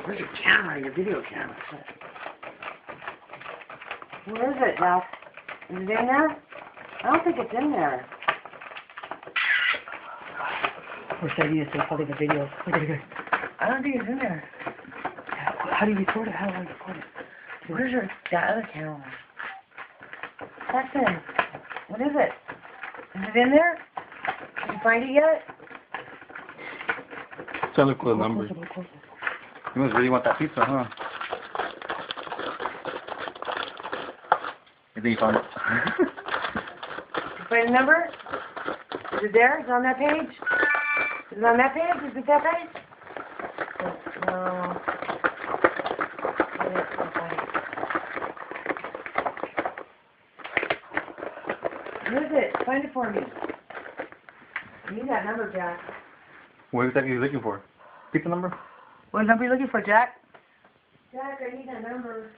Where's your camera, your video camera? Where is it, Jack? Is it in there? I don't think it's in there. Where's the idea? Say holding a video. Look at it. I don't think it's in there. How do you record it? How do I record it? Where's your that other camera? Jackson, what is it? Is it in there? Did you find it yet? Trying to look for the number. You must really want that pizza, huh? You think you found it? Did you find the number? Is it there? Is it on that page? Is it on that page? Is it that page? No. Where is it? Find it for me. I need that number, Jack. What exactly are you looking for? Pizza number? What number are you looking for, Jack? Jack, I need that number.